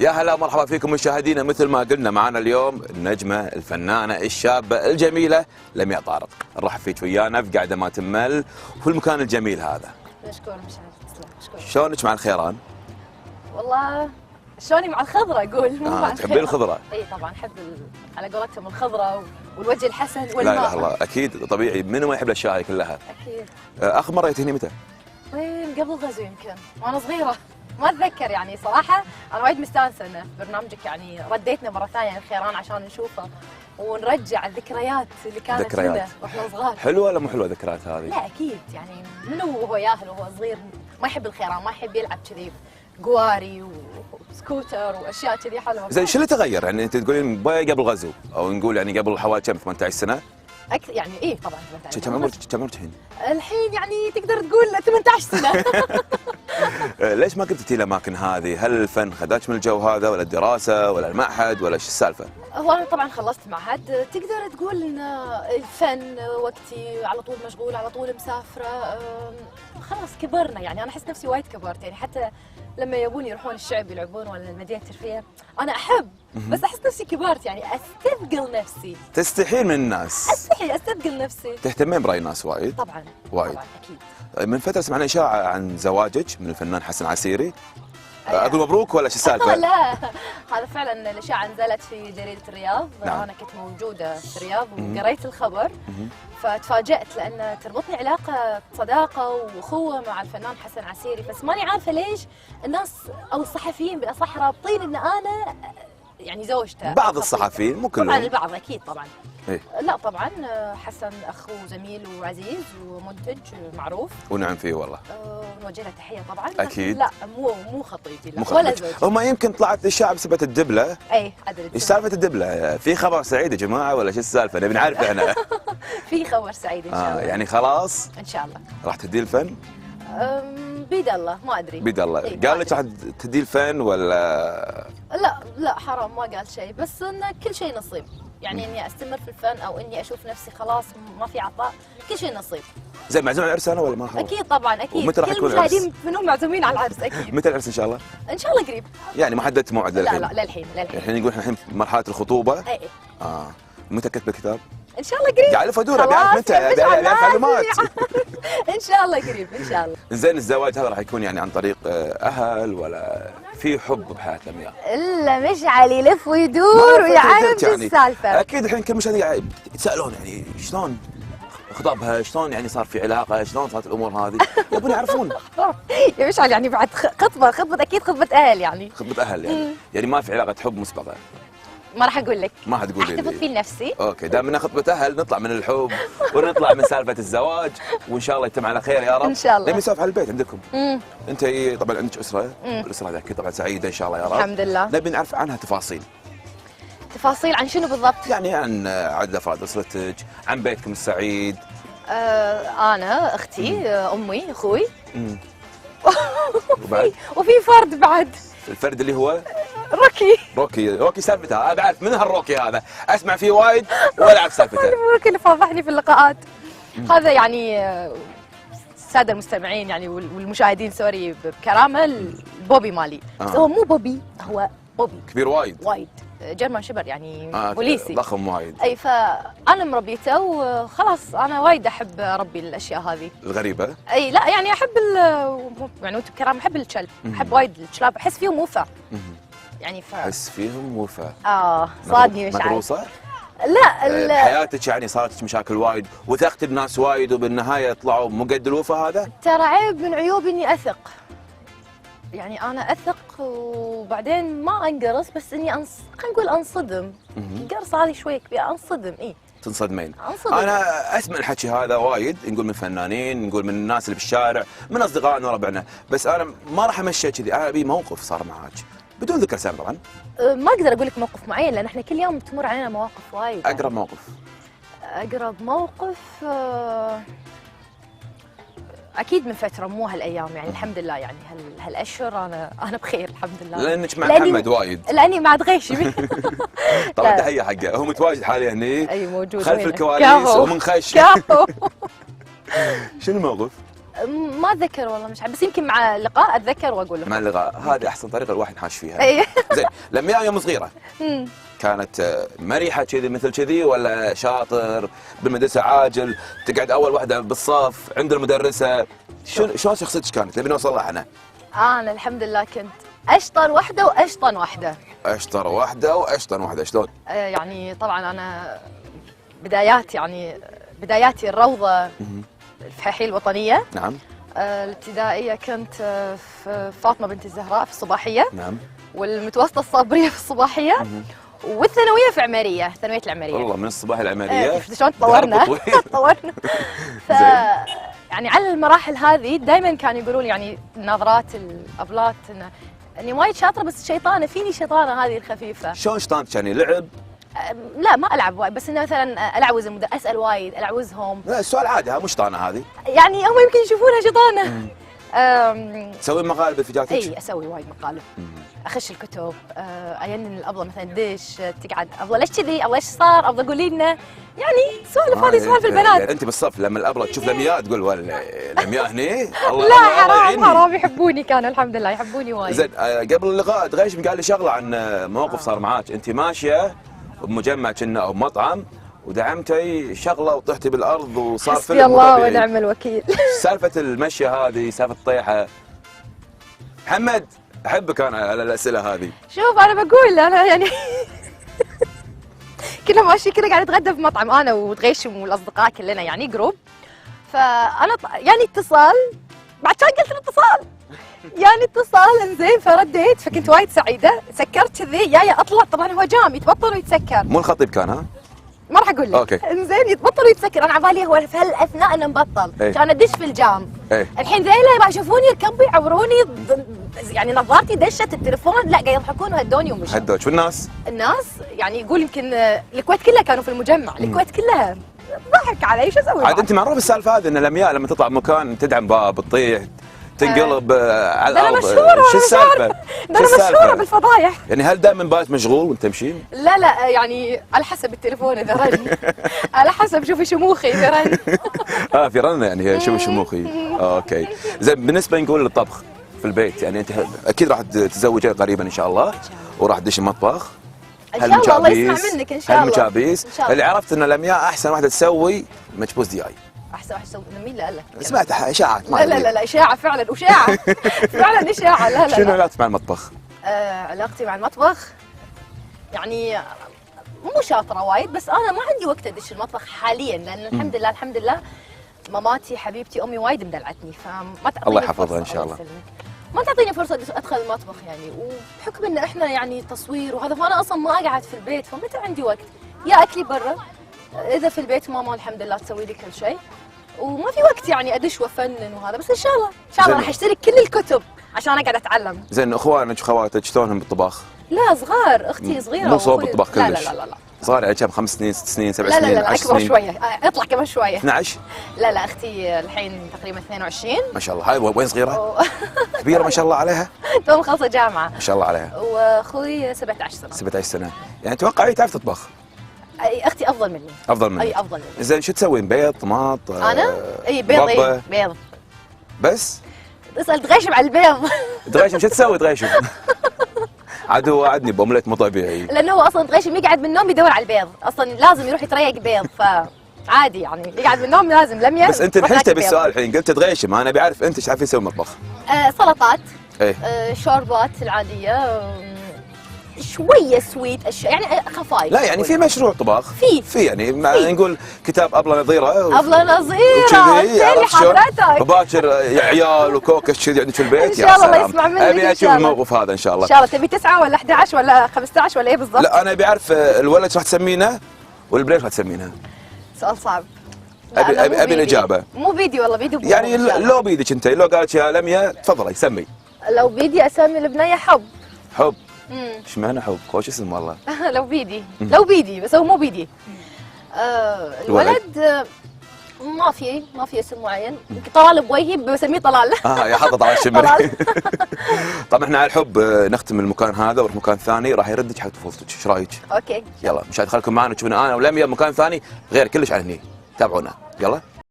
يا هلا مرحبا فيكم مشاهدينا. مثل ما قلنا معنا اليوم النجمة الفنانة الشابة الجميلة لمياء طارق. نرحب فيك ويانا في قاعدة ما تمل في المكان الجميل هذا. مشكور مش عارف تسلم. مشكور. شلونك مع الخيران؟ والله شلوني مع الخضرة اقول مو مع تحبين الخضرة؟ اي طبعا احب على قولتهم الخضرة والوجه الحسن والماء. لا اله الا الله، اكيد طبيعي، منو ما يحب الاشياء هذه كلها؟ اكيد. اخر مرة جيت هنا متى؟ وين قبل الغزو يمكن وانا صغيرة ما اتذكر يعني صراحة. انا وايد مستانسة انه برنامجك يعني رديتنا مرة ثانية الخيران عشان نشوفه ونرجع الذكريات اللي كانت لنا واحنا صغار. حلوة ولا مو حلوة الذكريات هذه؟ لا اكيد يعني منو وهو ياهل وهو صغير ما يحب الخيران، ما يحب يلعب كذي قواري وسكوتر واشياء كذي حلوه. زين شو اللي تغير؟ يعني انت تقولين قبل غزو او نقول يعني قبل حوالي كم 18 سنه؟ يعني ايه طبعا 18. كم عمرك الحين؟ الحين يعني تقدر تقول 18 سنه. ليش ما قلتي الاماكن هذه؟ هل الفن خذاك من الجو هذا ولا الدراسه ولا المعهد ولا شو السالفه؟ هو انا طبعا خلصت معهد، تقدر تقول ان الفن وقتي على طول مشغول، على طول مسافره، خلاص كبرنا يعني. انا احس نفسي وايد كبرت يعني. حتى لما يبون يروحون الشعب يلعبون ولا المدينه الترفيه انا احب، بس احس نفسي كبرت يعني. استثقل نفسي. تستحين من الناس؟ استثقل نفسي. تهتمين براي الناس وايد؟ طبعا وايد طبعا اكيد. من فتره سمعنا اشاعه عن زواجك من الفنان حسن عسيري. اقول مبروك ولا شو السالفه؟ لا هذا فعلا الاشاعه نزلت في جريده الرياض. نعم. انا كنت موجوده في الرياض وقريت الخبر فتفاجأت لان تربطني علاقه صداقه واخوه مع الفنان حسن عسيري، بس ماني عارفه ليش الناس او الصحفيين بالاصح رابطين ان انا يعني زوجته. بعض الصحفيين مو كلهم. طبعا البعض اكيد طبعا. إيه؟ لا طبعا حسن اخ وزميل وعزيز ومنتج معروف ونعم فيه والله. نوجه له تحيه طبعا. اكيد. لا مو خطيبي لا مو ولا زوجي. هم يمكن طلعت اشاعه بسبه الدبله. اي عدل. ايش سالفه الدبله؟ في خبر سعيد يا جماعه ولا شو السالفه؟ نبي نعرف احنا. في خبر سعيد ان شاء الله. يعني خلاص ان شاء الله راح تدي الفن؟ بيد الله ما ادري. بيد الله. إيه قال لك راح تدي الفن ولا؟ لا حرام ما قال شيء، بس انه كل شيء نصيب يعني. اني استمر في الفن او اني اشوف نفسي خلاص ما في عطاء، كل شيء نصيب. زين معزوم على العرس انا ولا ما هو؟ اكيد طبعا اكيد. ومتى راح كل يكون العرس؟ المشاهدين منهم معزومين على العرس اكيد. متى العرس ان شاء الله؟ ان شاء الله قريب. يعني ما حددت موعد للحين؟ لا للحين. الحين نقول الحين في مرحله الخطوبه. اي متى كتب الكتاب؟ ان شاء الله قريب. قاعد الف ادور ابي اعرف متى، ابي اعرف معلومات. ان شاء الله قريب ان شاء الله. زين الزواج هذا راح يكون يعني عن طريق اهل ولا في حب بحياه لمياء؟ الا مشعل يلف ويدور ويعرف شو السالفه. اكيد الحين كل مشاهدين يتسالون يعني شلون خطبها، شلون يعني صار في علاقه، شلون صارت الامور هذه، يبون يعرفون. يا مشعل يعني بعد خطبه اكيد خطبه اهل يعني. خطبه اهل يعني. يعني ما في علاقه حب مسبقه. ما راح اقول لك. ما حتقولي لي. احتفظ فيه لنفسي. اوكي دام انها خطبه اهل نطلع من الحب ونطلع من سالفه الزواج وان شاء الله يتم على خير يا رب. ان شاء الله. نبي نسولف على البيت عندكم. انت طبعا عندك اسره. الاسره هذه اكيد طبعا سعيده ان شاء الله يا رب. الحمد لله. نبي نعرف عنها تفاصيل. تفاصيل عن شنو بالضبط؟ يعني عن عدد افراد اسرتك، عن بيتكم السعيد. انا اختي امي اخوي. وبعد وفي فرد بعد. الفرد اللي هو روكي سالفته. ابي اعرف من هالروكي هذا، اسمع فيه وايد ولا اعرف سالفته. روكي اللي فضحني في اللقاءات. هذا يعني الساده المستمعين يعني والمشاهدين سوري بكرامه البوبي مالي. بس هو مو بوبي، هو بوبي كبير وايد جيرمان شبر يعني بوليسي ضخم وايد. اي فانا مربيته وخلاص. انا وايد احب اربي الاشياء هذه الغريبه. اي لا يعني احب يعني وانتم بكرامه احب الكلب. احب وايد الكلاب، احس فيهم وفاء يعني. احس فيهم وفاء. صادني مش عارف. مدروسه؟ لا بحياتك يعني صارت مشاكل وايد وثقت بناس وايد وبالنهايه يطلعوا مو قد الوفاء هذا؟ ترى عيب من عيوبي اني اثق. يعني انا اثق وبعدين ما انقرص، بس اني خلينا نقول انصدم. القرصه هذه شوي كبيره، انصدم. تنصدمين؟ انصدم. انا اسمع الحكي هذا وايد، نقول من فنانين، نقول من الناس اللي بالشارع، من اصدقائنا وربعنا، بس انا ما راح امشي كذي. انا ابي موقف صار معاك بدون ذكر اسامي طبعا. ما اقدر اقول لك موقف معين لان احنا كل يوم تمر علينا مواقف وايد. اقرب موقف. اقرب موقف اكيد من فتره مو هالايام يعني. الحمد لله يعني هالاشهر انا بخير الحمد لله. لانك مع محمد وايد. لاني مع غيشي. طبعا تحيه حقه، هو متواجد حاليا هني. اي موجود خلف الكواليس ومن خش. شنو الموقف؟ ما اتذكر والله، مش عارف، بس يمكن مع اللقاء اتذكر واقول لك. مع اللغة هذه احسن طريقه الواحد ينحاش فيها. اي. زين لمياء يوم صغيره كانت مريحه كذي مثل كذي، ولا شاطر بالمدرسه عاجل تقعد اول واحده بالصف عند المدرسه؟ شلون شخصيتك كانت؟ نبي نوصل لها احنا. انا الحمد لله كنت اشطر واحده واشطن واحده. اشطر واحده واشطن واحده، شلون؟ يعني طبعا انا بداياتي الروضه الفحيحيه الوطنيه. نعم. الابتدائيه كنت في فاطمه بنت الزهراء في الصباحيه. نعم. والمتوسطه الصابريه في الصباحيه. والثانويه في عماريه، ثانويه العماريه. والله من الصباح العماريه. شفت شلون تطورنا؟ تطورنا. يعني على المراحل هذه دائما كانوا يقولوا لي يعني نظرات الابلات اني وايد شاطره، بس شيطانه فيني، شيطانه هذه الخفيفه. شلون شطانتك يعني لعب؟ لا ما العب وايد، بس انه مثلا العوز اسال وايد، العوزهم. لا السؤال عادي، ها مو شطانه هذه. يعني هم يمكن يشوفونها شيطانه. تسوي مقالب بانفجاراتك؟ اي اسوي وايد مقالب. اخش الكتب، اين الابله مثلا دش تقعد، ابله ليش كذي، ابله ايش صار، ابله قولي لنا، يعني سوالف هذه سوالف البنات. يعني انت بالصف لما الابله تشوف لمياء تقول لمياء هني الله لا حرام حرام، يحبوني كانوا الحمد لله، يحبوني وايد. زين قبل اللقاء تغيش قال لي شغله عن موقف صار معاك، انت ماشيه بمجمع كنا او مطعم ودعمتي شغله وطحتي بالارض وصار فيلم. حسبي الله ونعم الوكيل. سالفه المشيه هذه، سالفه الطيحه. محمد احبك انا على الاسئله هذه. شوف انا بقول انا يعني كنا ماشيين كذا قاعد نتغدى في مطعم انا وتغيشم والاصدقاء كلنا يعني جروب، فانا يعني اتصال، بعد كان قلت الاتصال يعني اتصال انزين، فرديت فكنت وايد سعيده، سكرت كذي جايه اطلع، طبعا هو جام يتبطل ويتسكر. مو الخطيب كان ها؟ ما راح اقول لك. اوكي. انزين يتبطل ويتسكر، انا على بالي هو في هالاثناء انه مبطل، ايه؟ كان ادش في الجام. ايه؟ الحين ذيلا يبغى يشوفوني ركبوا يعوروني، يعني نظارتي دشت التليفون، لا قاعد يضحكون وهدوني ومشوا. هدوك والناس؟ الناس يعني يقول يمكن الكويت كلها كانوا في المجمع، الكويت كلها ضحك علي، شو اسوي؟ عاد انت معروف السالفه هذه ان لمياء لما تطلع بمكان تدعم باب تطيح تنقلب على الارض. انا مشهوره، شو السالفه؟ انا مشهوره بالفضايح. يعني هل دائما بالك مشغول وانت تمشين؟ لا يعني على حسب التليفون اذا رن، على حسب شوفي شموخي اذا رن. في رن يعني شوفي شموخي. اوكي زين، بالنسبه نقول للطبخ في البيت، يعني انت اكيد راح تتزوجي قريبا ان شاء الله وراح تدش المطبخ. ان شاء الله، الله يسمع منك ان شاء الله. هالمجابيس اللي عرفت ان لمياء احسن واحده تسوي مكبوس دياي. احسن واحد يسوي مين اللي قال لك؟ سمعت اشاعات. لا اشاعه فعلا، اشاعه فعلا اشاعه. لا شنو علاقتك مع المطبخ؟ علاقتي مع المطبخ يعني مو شاطره وايد، بس انا ما عندي وقت ادش المطبخ حاليا، لان الحمد لله الحمد لله ماماتي حبيبتي امي وايد مدلعتني، فما تعطيني الله يحفظها ان شاء الله. ما تعطيني فرصه ادخل المطبخ يعني، وبحكم ان احنا يعني تصوير وهذا، فانا اصلا ما اقعد في البيت، فمتى عندي وقت؟ يا اكلي برا، اذا في البيت ماما الحمد لله تسوي لي كل شيء، وما في وقت يعني ادش وافنن وهذا، بس ان شاء الله ان شاء الله راح اشتري كل الكتب عشان اقعد اتعلم. زين اخوانك وخواتك شلونهم بالطباخ؟ لا صغار، اختي صغيره. مو صوب بالطبخ كلش؟ لا صغار يعني كم 5 سنين 6 سنين 7 سنين 10 اكبر سنين؟ شويه، اطلع كمان شويه. 12؟ لا اختي الحين تقريبا 22. ما شاء الله. هاي وين صغيره؟ كبيره ما شاء الله عليها. تو مخلصه جامعه. ما شاء الله عليها. واخوي 17 سنه. 17 سنه، يعني اتوقع تعرف تطبخ. اختي افضل مني. افضل مني. اي افضل مني. زين شو تسوين؟ بيض، طماط؟ انا؟ اي بيض. بيض بس؟ اسال تغيشم على البيض. تغيشم شو تسوي تغيشم؟ عاد هو وعدني بأومليت مو طبيعي. لانه هو اصلا تغيشم يقعد من النوم يدور على البيض، اصلا لازم يروح يتريق بيض، فعادي يعني يقعد من النوم لازم لمية. بس انت الحين تبي السؤال الحين قلت تغيشم، انا بعرف انت ايش تعرفين تسوي مطبخ؟ سلطات. ايه؟ شوربات العاديه، شويه سويت اشياء يعني خفايف. لا يعني في مشروع طباخ في يعني نقول كتاب ابله نظيره. ابله نظيره وكذي حضرتك وباكر يا عيال وكوكس كذي عندك في البيت. ان شاء الله الله يسمع منك. ابي اشوف الموقف هذا ان شاء الله. ان شاء الله. تبي 9 ولا 11 ولا 15 ولا ايه بالضبط؟ لا انا ابي اعرف الولد راح تسمينه والبنت راح تسمينها. سؤال صعب. ابي الاجابه. مو بيدي والله، بيدي يعني لو بيدك انت، لو قالت يا لميا تفضلي سمي. لو بيدي اسمي البنيه حب. حب؟ ايش معنى حب؟ خوش اسم والله. لو بيدي بس هو مو بيدي. الولد ما في اسم معين، طلال بوجهي بسميه طلال. يا حاطط على الشمري. طبعا احنا على الحب نختم المكان هذا ونروح مكان ثاني راح يردك حق طفولتك، ايش رايك؟ اوكي يلا مشاهد خليكم معنا تشوفون انا ولميا بمكان ثاني غير كلش عن هني، تابعونا يلا.